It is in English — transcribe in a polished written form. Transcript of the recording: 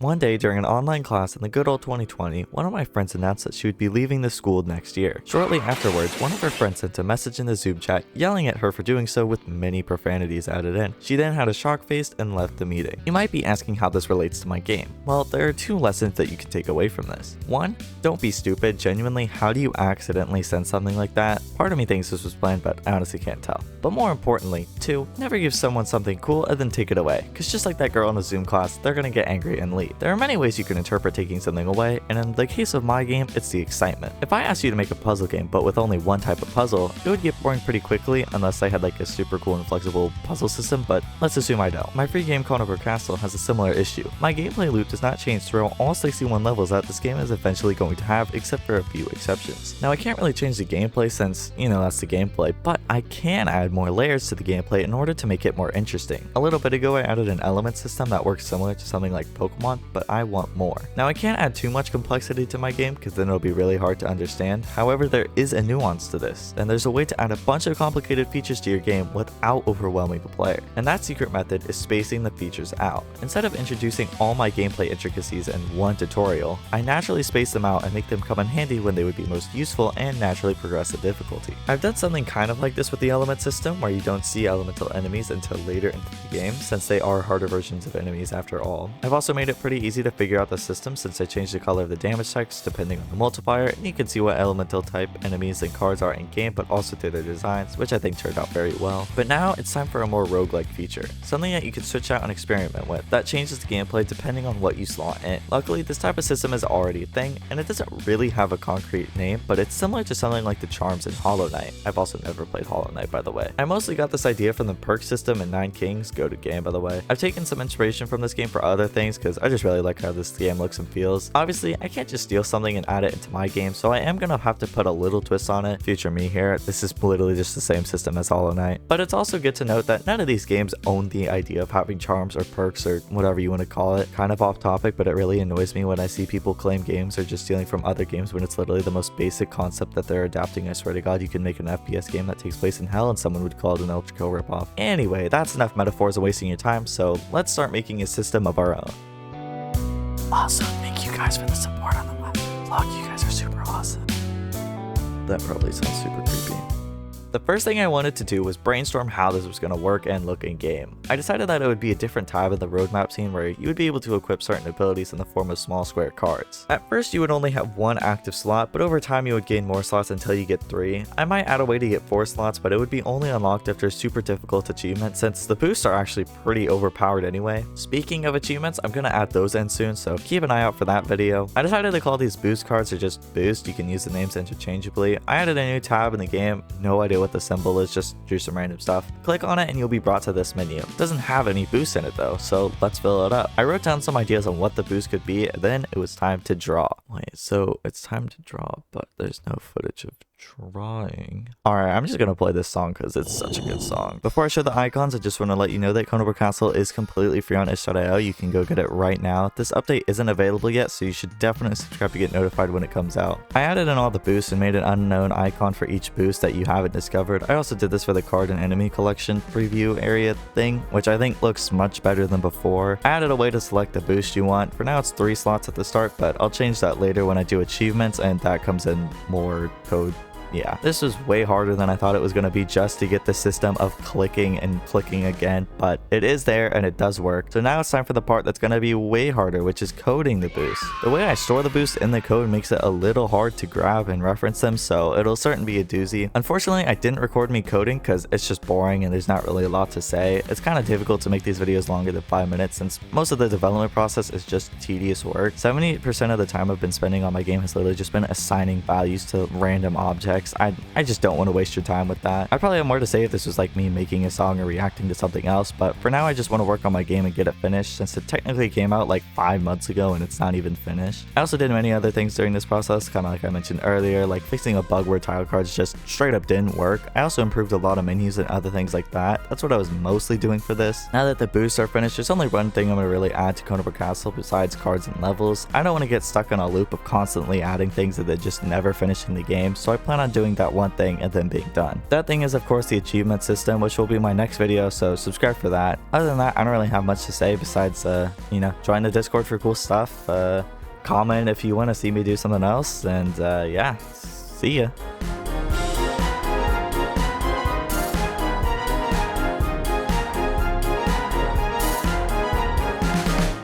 One day during an online class in the good old 2020, one of my friends announced that she would be leaving the school next year. Shortly afterwards, one of her friends sent a message in the Zoom chat yelling at her for doing so with many profanities added in. She then had a shock face and left the meeting. You might be asking how this relates to my game. Well, there are two lessons that you can take away from this. One, don't be stupid. Genuinely, how do you accidentally send something like that? Part of me thinks this was planned, but I honestly can't tell. But more importantly, two, never give someone something cool and then take it away. Cause just like that girl in the Zoom class, they're gonna get angry and leave. There are many ways you can interpret taking something away, and in the case of my game, it's the excitement. If I asked you to make a puzzle game but with only one type of puzzle, it would get boring pretty quickly unless I had like a super cool and flexible puzzle system, but let's assume I don't. My free game Connobro Castle has a similar issue. My gameplay loop does not change throughout all 61 levels that this game is eventually going to have, except for a few exceptions. Now I can't really change the gameplay since, that's the gameplay, but I can add more layers to the gameplay in order to make it more interesting. A little bit ago I added an element system that works similar to something like Pokemon, but I want more. Now I can't add too much complexity to my game because then it'll be really hard to understand. However, there is a nuance to this, and there's a way to add a bunch of complicated features to your game without overwhelming the player. And that secret method is spacing the features out. Instead of introducing all my gameplay intricacies in one tutorial, I naturally space them out and make them come in handy when they would be most useful and naturally progress the difficulty. I've done something kind of like this with the element system, where you don't see elemental enemies until later into the game, since they are harder versions of enemies after all. I've also made it pretty easy to figure out the system since I changed the color of the damage text depending on the multiplier, and you can see what elemental type enemies and cards are in game, but also through their designs, which I think turned out very well. But now it's time for a more roguelike feature, something that you can switch out and experiment with, that changes the gameplay depending on what you slot in. Luckily, this type of system is already a thing, and it doesn't really have a concrete name, but it's similar to something like the charms in Hollow Knight. I've also never played Hollow Knight, by the way. I mostly got this idea from the perk system in Nine Kings, go to game by the way. I've taken some inspiration from this game for other things because I just really like how this game looks and feels. Obviously, I can't just steal something and add it into my game, so I am gonna have to put a little twist on it. Future me here, this is literally just the same system as Hollow Knight. But it's also good to note that none of these games own the idea of having charms or perks or whatever you want to call it. Kind of off topic, but it really annoys me when I see people claim games are just stealing from other games when it's literally the most basic concept that they're adapting. I swear to God, you can make an FPS game that takes place in hell and someone would call it an Electrico ripoff. Anyway, that's enough metaphors and wasting your time, so let's start making a system of our own. Also, thank you guys for the support on the vlog. You guys are super awesome. That probably sounds super creepy. The first thing I wanted to do was brainstorm how this was going to work and look in game. I decided that it would be a different tab in the roadmap scene where you would be able to equip certain abilities in the form of small square cards. At first you would only have one active slot, but over time you would gain more slots until you get 3. I might add a way to get 4 slots, but it would be only unlocked after a super difficult achievement since the boosts are actually pretty overpowered anyway. Speaking of achievements, I'm going to add those in soon, so keep an eye out for that video. I decided to call these boost cards or just boost. You can use the names interchangeably. I added a new tab in the game, no idea what the symbol is, just do some random stuff. Click on it and you'll be brought to this menu. It doesn't have any boosts in it though, so let's fill it up. I wrote down some ideas on what the boost could be, and then it was time to draw. Wait, so it's time to draw, but there's no footage of drawing. Alright, I'm just gonna play this song because it's such a good song. Before I show the icons, I just want to let you know that Connobro Castle is completely free on itch.io. You can go get it right now. This update isn't available yet, so you should definitely subscribe to get notified when it comes out. I added in all the boosts and made an unknown icon for each boost that you haven't discovered. I also did this for the card and enemy collection preview area thing, which I think looks much better than before. I added a way to select the boost you want. For now it's 3 slots at the start, but I'll change that later when I do achievements, and that comes in more code. Yeah, this was way harder than I thought it was going to be just to get the system of clicking and clicking again, but it is there and it does work. So now it's time for the part that's going to be way harder, which is coding the boost. The way I store the boost in the code makes it a little hard to grab and reference them, so it'll certainly be a doozy. Unfortunately, I didn't record me coding because it's just boring and there's not really a lot to say. It's kind of difficult to make these videos longer than 5 minutes since most of the development process is just tedious work. 70% of the time I've been spending on my game has literally just been assigning values to random objects. I just don't want to waste your time with that. I'd probably have more to say if this was like me making a song or reacting to something else, but for now I just want to work on my game and get it finished since it technically came out like 5 months ago and it's not even finished. I also did many other things during this process, kind of like I mentioned earlier, like fixing a bug where tile cards just straight up didn't work. I also improved a lot of menus and other things like that. That's what I was mostly doing for this. Now that the boosts are finished, there's only one thing I'm going to really add to Connobro Castle besides cards and levels. I don't want to get stuck in a loop of constantly adding things that just never finishing the game, so I plan on on doing that one thing and then being done. That thing is of course the achievement system, which will be my next video, so subscribe for that. Other than that, I don't really have much to say besides, you know, join the Discord for cool stuff, comment if you want to see me do something else, and yeah, see ya.